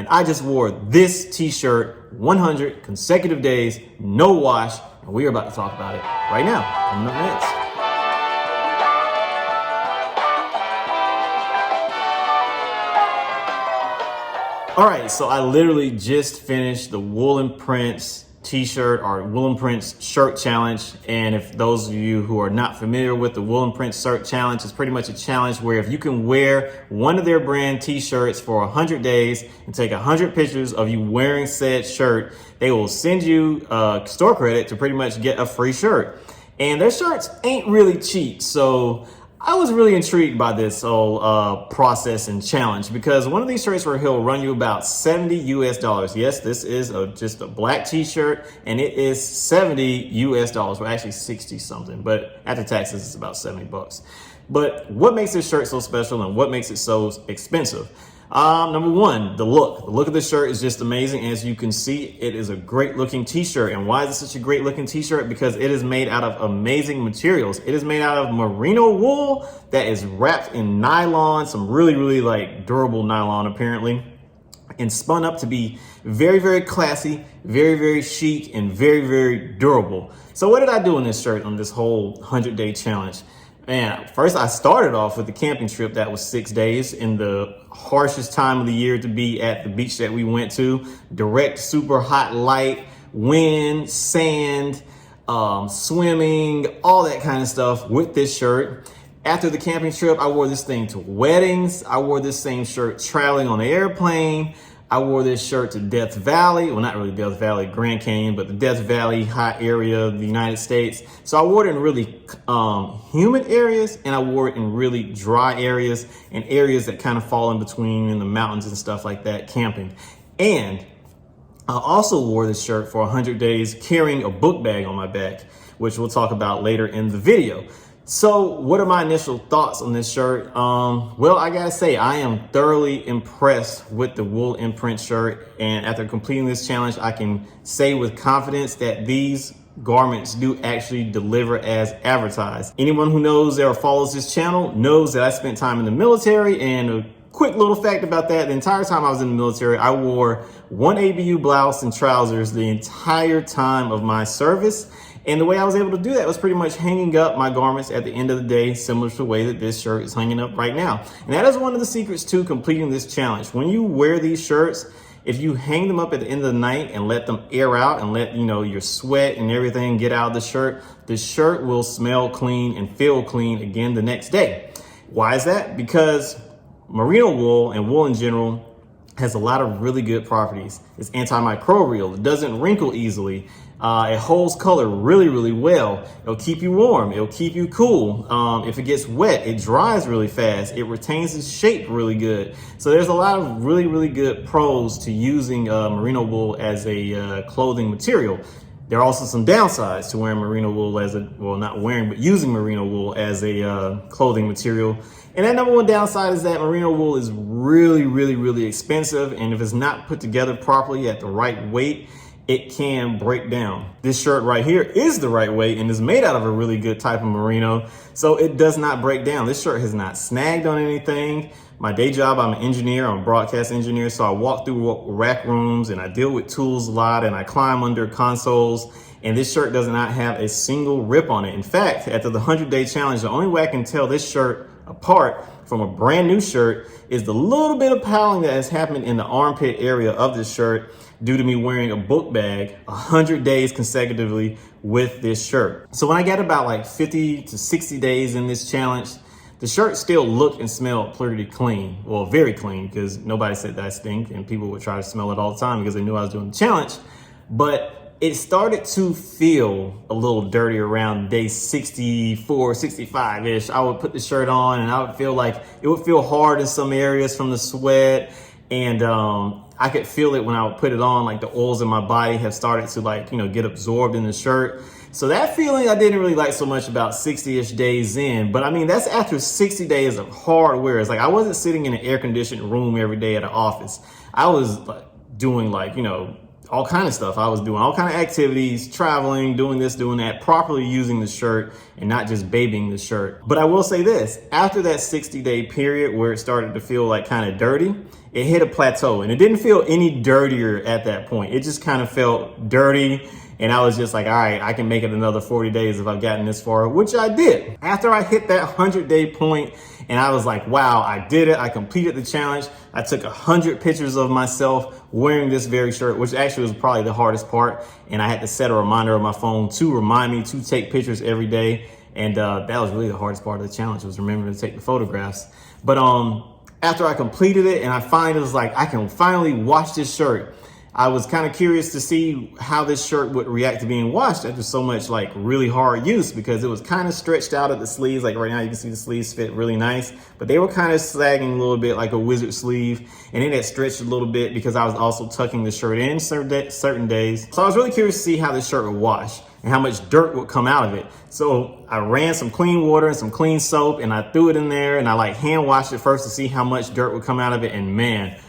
And I just wore this t-shirt 100 consecutive days, no wash, and we are about to talk about it right now. Coming up next. All right, so I literally just finished the Wool&PRINCE t-shirt or Wool&PRINCE shirt challenge. And if those of you who are not familiar with the Wool&PRINCE shirt challenge, it's pretty much a challenge where if you can wear one of their brand t-shirts for 100 days and take 100 pictures of you wearing said shirt, they will send you store credit to pretty much get a free shirt. And their shirts ain't really cheap. So I was really intrigued by this whole process and challenge, because one of these shirts will run you about $70 US. Yes, this is just a black t-shirt, and it is $70 US. Well, actually 60 something, but after taxes, it's about 70 bucks. But what makes this shirt so special and what makes it so expensive? Number one, the look. The look of the shirt is just amazing. As you can see, it is a great looking t-shirt. And why is it such a great looking t-shirt? Because it is made out of amazing materials. It is made out of merino wool that is wrapped in nylon, some really like durable nylon apparently, and spun up to be very, very classy, very, very chic, and very, very durable. So what did I do in this shirt on this whole 100-day challenge? Man, first I started off with the camping trip that was 6 days in the harshest time of the year to be at the beach that we went to. Direct, super hot light, wind, sand, swimming, all that kind of stuff with this shirt. After the camping trip, I wore this thing to weddings. I wore this same shirt traveling on the airplane. I wore this shirt to Death Valley. Well, not really Death Valley, Grand Canyon, but the Death Valley hot area of the United States. So I wore it in really humid areas, and I wore it in really dry areas and areas that kind of fall in between in the mountains and stuff like that, camping. And I also wore this shirt for 100 days carrying a book bag on my back, which we'll talk about later in the video. So what are my initial thoughts on this shirt? Well, I gotta say, I am thoroughly impressed with the Wool&PRINCE shirt. And after completing this challenge, I can say with confidence that these garments do actually deliver as advertised. Anyone who knows or follows this channel knows that I spent time in the military, and a quick little fact about that, the entire time I was in the military, I wore one ABU blouse and trousers the entire time of my service. And the way I was able to do that was pretty much hanging up my garments at the end of the day, similar to the way that this shirt is hanging up right now. And that is one of the secrets to completing this challenge. When you wear these shirts, if you hang them up at the end of the night and let them air out and let, your sweat and everything get out of the shirt will smell clean and feel clean again the next day. Why is that? Because merino wool and wool in general has a lot of really good properties. It's antimicrobial. It doesn't wrinkle easily. It holds color really well. It'll keep you warm. It'll keep you cool. If it gets wet, it dries really fast. It retains its shape really good. So there's a lot of really good pros to using merino wool as a clothing material. There are also some downsides to wearing merino wool but using merino wool as a clothing material. And that number one downside is that merino wool is really expensive. And if it's not put together properly at the right weight, it can break down. This shirt right here is the right weight and is made out of a really good type of merino, so it does not break down. This shirt has not snagged on anything. My day job, I'm an engineer, I'm a broadcast engineer, so I walk through rack rooms and I deal with tools a lot and I climb under consoles, and this shirt does not have a single rip on it. In fact, after the 100-day challenge, the only way I can tell this shirt apart from a brand new shirt is the little bit of piling that has happened in the armpit area of this shirt due to me wearing a book bag 100 days consecutively with this shirt. So when I got about like 50 to 60 days in this challenge, the shirt still looked and smelled pretty clean. Well, very clean, because nobody said that I stink, and people would try to smell it all the time because they knew I was doing the challenge. But it started to feel a little dirty around day 64, 65-ish. I would put the shirt on and I would feel like it would feel hard in some areas from the sweat. And I could feel it when I would put it on, like the oils in my body have started to get absorbed in the shirt. So that feeling I didn't really like so much about 60-ish days in. But I mean, that's after 60 days of hard wear. It's like I wasn't sitting in an air-conditioned room every day at an office. I was doing all kind of stuff. I was doing all kind of activities, traveling, doing this, doing that, properly using the shirt and not just babying the shirt. But I will say this, after that 60-day period where it started to feel like kind of dirty, it hit a plateau and it didn't feel any dirtier at that point. It just kind of felt dirty. And I was just like, all right, I can make it another 40 days if I've gotten this far, which I did. After I hit that 100-day point, and I was like, wow, I did it. I completed the challenge. I took 100 pictures of myself wearing this very shirt, which actually was probably the hardest part. And I had to set a reminder on my phone to remind me to take pictures every day. And that was really the hardest part of the challenge, was remembering to take the photographs. But after I completed it and I finally was like, I can finally wash this shirt, I was kind of curious to see how this shirt would react to being washed after so much like really hard use, because it was kind of stretched out at the sleeves. Like right now you can see the sleeves fit really nice, but they were kind of sagging a little bit like a wizard sleeve. And then it stretched a little bit because I was also tucking the shirt in certain days. So I was really curious to see how this shirt would wash and how much dirt would come out of it. So I ran some clean water and some clean soap and I threw it in there and I like hand washed it first to see how much dirt would come out of it. And man,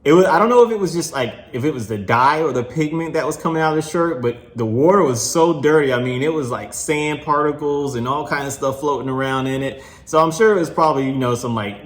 I don't know if it was just like, if it was the dye or the pigment that was coming out of the shirt, but the water was so dirty. I mean, it was like sand particles and all kinds of stuff floating around in it. So I'm sure it was probably, some like,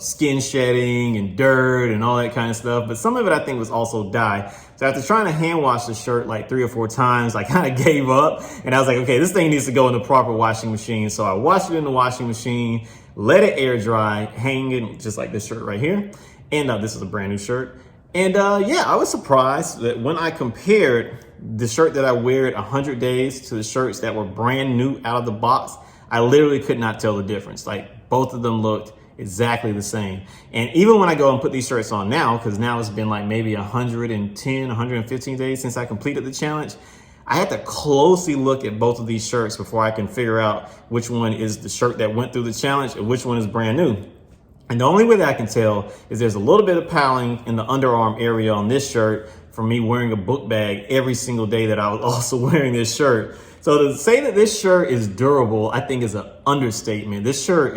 skin shedding and dirt and all that kind of stuff. But some of it I think was also dye. So after trying to hand wash the shirt like 3 or 4 times, I kind of gave up and I was like, okay, this thing needs to go in the proper washing machine. So I washed it in the washing machine, let it air dry, hang it just like this shirt right here. And this is a brand new shirt. And yeah, I was surprised that when I compared the shirt that I wear at 100 days to the shirts that were brand new out of the box, I literally could not tell the difference. Like both of them looked exactly the same. And even when I go and put these shirts on now, because now it's been like maybe 110, 115 days since I completed the challenge, I had to closely look at both of these shirts before I can figure out which one is the shirt that went through the challenge and which one is brand new. And the only way that I can tell is there's a little bit of paling in the underarm area on this shirt from me wearing a book bag every single day that I was also wearing this shirt. So to say that this shirt is durable, I think is an understatement. This shirt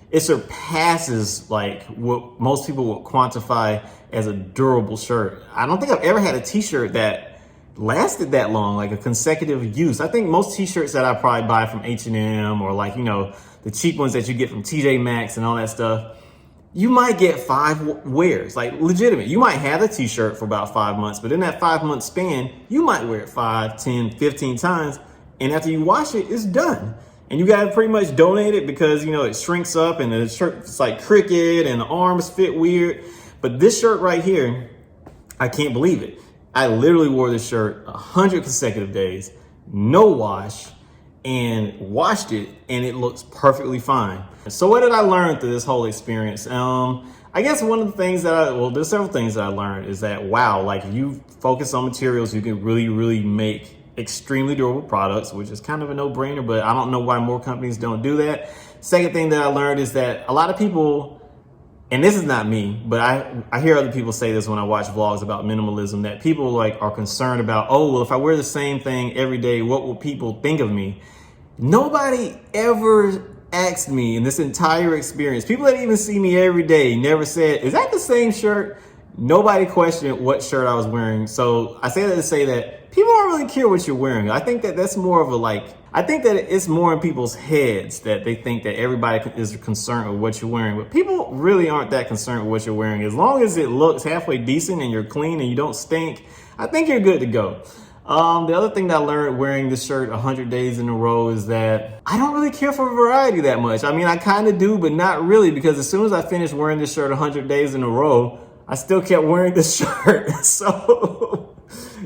it surpasses like what most people would quantify as a durable shirt. I don't think I've ever had a t-shirt that lasted that long, like a consecutive use. I think most t-shirts that I probably buy from H&M or like, the cheap ones that you get from TJ Maxx and all that stuff, you might get 5 wears, like legitimate. You might have a t-shirt for about 5 months, but in that 5-month span, you might wear it 5, 10, 15 times. And after you wash it, it's done. And you gotta pretty much donate it because, it shrinks up and the shirt's like crooked and the arms fit weird. But this shirt right here, I can't believe it. I literally wore this shirt 100 consecutive days, no wash, and washed it and it looks perfectly fine. So what did I learn through this whole experience? I guess one of the things there's several things that I learned is that, wow, like you focus on materials, you can really, really make extremely durable products, which is kind of a no-brainer, but I don't know why more companies don't do that. Second thing that I learned is that a lot of people, and this is not me, but I hear other people say this when I watch vlogs about minimalism, that people like are concerned about, oh, well, if I wear the same thing every day, what will people think of me? Nobody ever asked me in this entire experience. People that even see me every day never said, is that the same shirt? Nobody questioned what shirt I was wearing. So I say that to say that people don't really care what you're wearing. I think that that's more of I think that it's more in people's heads that they think that everybody is concerned with what you're wearing. But people really aren't that concerned with what you're wearing. As long as it looks halfway decent and you're clean and you don't stink, I think you're good to go. The other thing that I learned wearing this shirt 100 days in a row is that I don't really care for variety that much. I mean, I kind of do, but not really, because as soon as I finished wearing this shirt 100 days in a row, I still kept wearing this shirt. So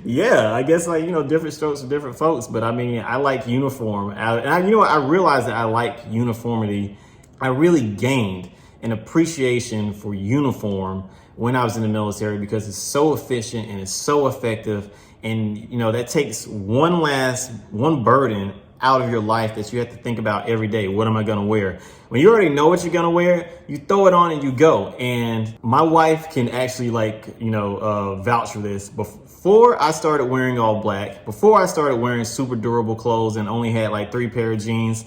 yeah, I guess like, different strokes for different folks, but I mean, I like uniform. I realized that I like uniformity. I really gained an appreciation for uniform when I was in the military because it's so efficient and it's so effective. And, that takes one burden out of your life that you have to think about every day. What am I going to wear? When you already know what you're going to wear, you throw it on and you go. And my wife can actually vouch for this. Before I started wearing all black, before I started wearing super durable clothes and only had like 3 pair of jeans,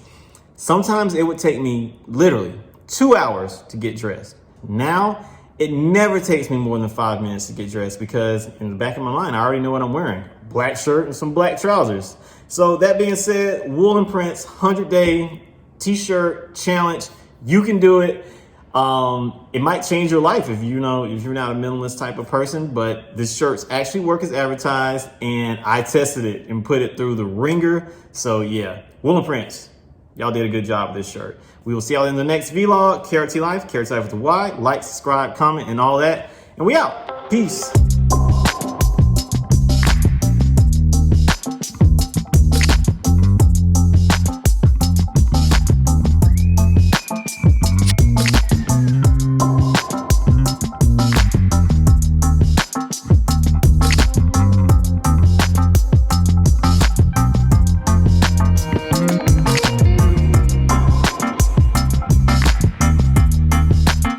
sometimes it would take me literally 2 hours to get dressed. Now It never takes me more than 5 minutes to get dressed because in the back of my mind, I already know what I'm wearing. Black shirt and some black trousers. So that being said, Wool&Prince 100-day t-shirt challenge. You can do it. It might change your life if you're not a minimalist type of person, but the shirts actually work as advertised, and I tested it and put it through the ringer. So yeah, Wool&Prince, y'all did a good job with this shirt. We will see y'all in the next vlog. KRT Life, KRT Life with a Y. Like, subscribe, comment, and all that. And we out. Peace.